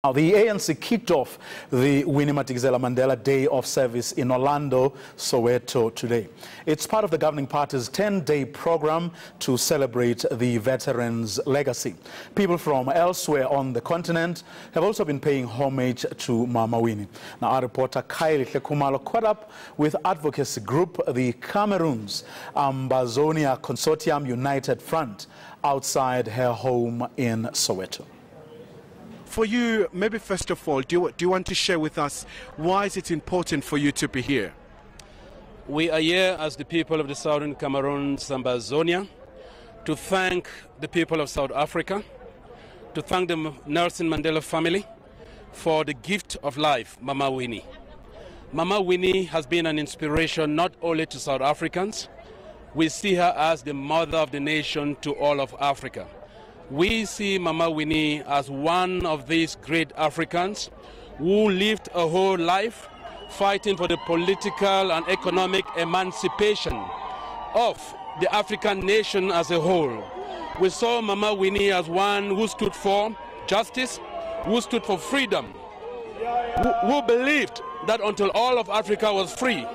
Now, the ANC kicked off the Winnie Mandela Day of Service in Orlando, Soweto today. It's part of the governing party's 10-day program to celebrate the veterans' legacy. People from elsewhere on the continent have also been paying homage to Mama Winnie. Now, our reporter Khayelihle Khumalo caught up with advocacy group, the Cameroons Ambazonia Consortium United Front, outside her home in Soweto. For you, maybe first of all, do you want to share with us why is it important for you to be here? We are here as the people of the southern Cameroons, Ambazonia, to thank the people of South Africa, to thank the Nelson Mandela family for the gift of life, Mama Winnie. Mama Winnie has been an inspiration not only to South Africans, we see her as the mother of the nation to all of Africa. We see Mama Winnie as one of these great Africans who lived a whole life fighting for the political and economic emancipation of the African nation as a whole. We saw Mama Winnie as one who stood for justice, who stood for freedom, who believed that until all of Africa was free,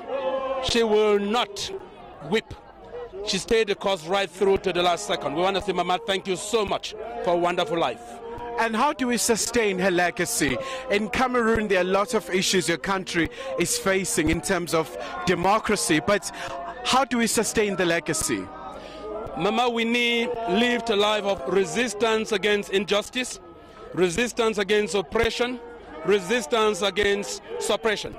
she will not whip. She stayed the course right through to the last second. We want to say, Mama, thank you so much for a wonderful life. And how do we sustain her legacy? In Cameroon, there are a lot of issues your country is facing in terms of democracy, but how do we sustain the legacy? Mama Winnie lived a life of resistance against injustice, resistance against oppression, resistance against suppression.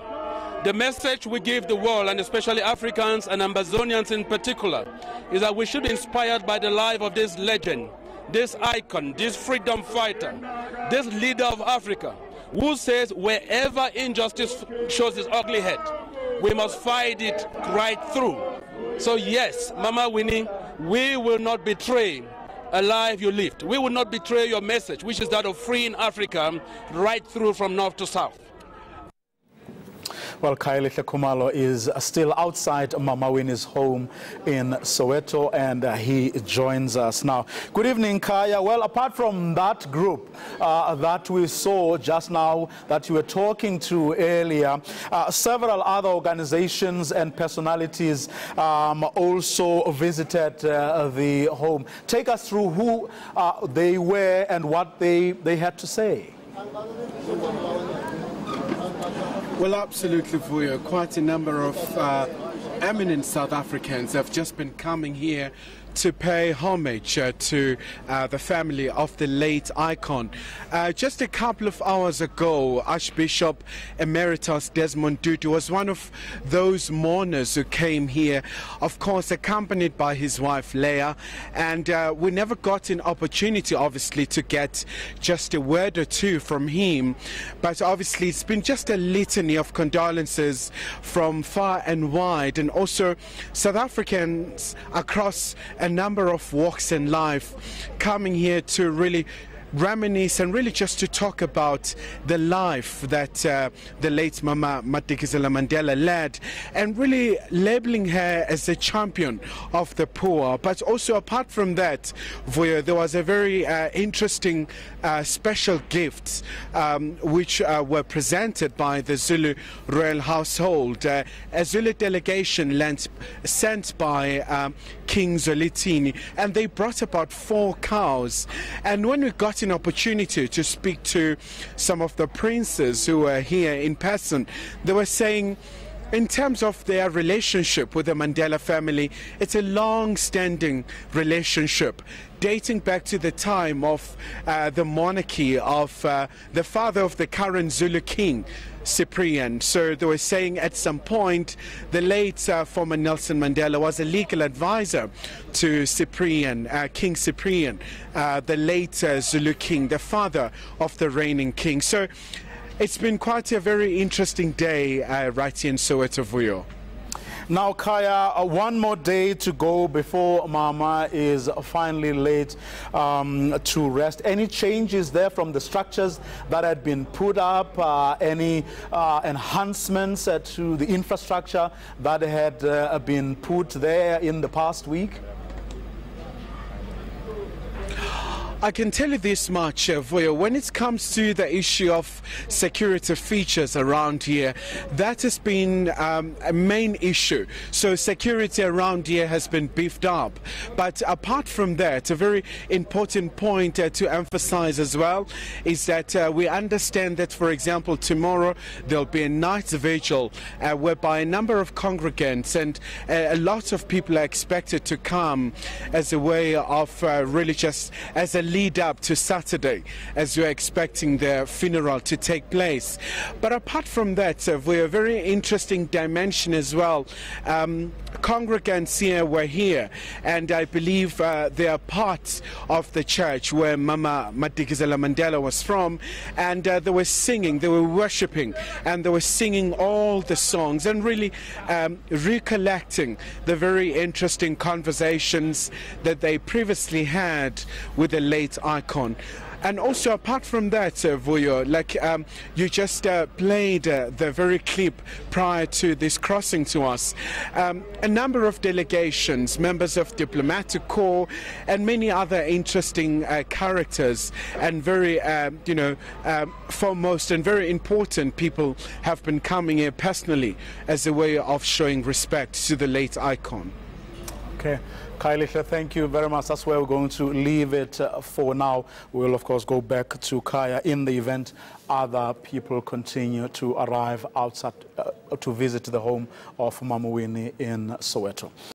The message we give the world, and especially Africans and Ambazonians in particular, is that we should be inspired by the life of this legend, this icon, this freedom fighter, this leader of Africa, who says wherever injustice shows its ugly head, we must fight it right through. So yes, Mama Winnie, we will not betray a life you lived. We will not betray your message, which is that of freeing Africa right through from north to south. Well, Khayelihle Khumalo is still outside Mama Winnie's home in Soweto, and he joins us now. Good evening, Kaya. Well, apart from that group that we saw just now, that you were talking to earlier, several other organizations and personalities also visited the home. Take us through who they were and what they had to say. Well, absolutely, Vuyo. Quite a number of eminent South Africans have just been coming here to pay homage to the family of the late icon. Just a couple of hours ago, Archbishop Emeritus Desmond Tutu was one of those mourners who came here, of course accompanied by his wife Leah, and we never got an opportunity obviously to get just a word or two from him, but obviously it's been just a litany of condolences from far and wide, and also South Africans across a number of walks in life coming here to really reminisce and really just to talk about the life that the late Mama Madikizela-Mandela led, and really labeling her as a champion of the poor. But also apart from that, there was a very interesting special gifts which were presented by the Zulu royal household. A Zulu delegation sent by King Zwelithini, and they brought about 4 cows. And when we got an opportunity to speak to some of the princes who were here in person, they were saying in terms of their relationship with the Mandela family, it's a long-standing relationship dating back to the time of the monarchy of the father of the current Zulu king, Cyprian. So they were saying at some point the late former Nelson Mandela was a legal advisor to Cyprian, King Cyprian, the late Zulu king, the father of the reigning king. So it's been quite a very interesting day right here in Soweto, Vuyo. Now, Kaya, one more day to go before Mama is finally laid to rest. Any changes there from the structures that had been put up? Any enhancements to the infrastructure that had been put there in the past week? I can tell you this much, Voya, when it comes to the issue of security features around here, that has been a main issue. So security around here has been beefed up. But apart from that, a very important point to emphasize as well is that we understand that, for example, tomorrow there'll be a night vigil whereby a number of congregants and a lot of people are expected to come as a way of really just as a lead up to Saturday, as we're expecting the funeral to take place. But apart from that, we have a very interesting dimension as well. Congregants here were here, and I believe they are part of the church where Mama Madikizela-Mandela was from, and they were singing, they were worshipping, and they were singing all the songs and really recollecting the very interesting conversations that they previously had with the late icon. And also, apart from that, Vuyo, like you just played the very clip prior to this crossing to us, a number of delegations, members of diplomatic corps, and many other interesting characters and very, foremost and very important people have been coming here personally as a way of showing respect to the late icon. Okay. Khayelihle, thank you very much. That's where we're going to leave it for now. We'll, of course, go back to Kaya in the event other people continue to arrive outside to visit the home of Mama Winnie in Soweto.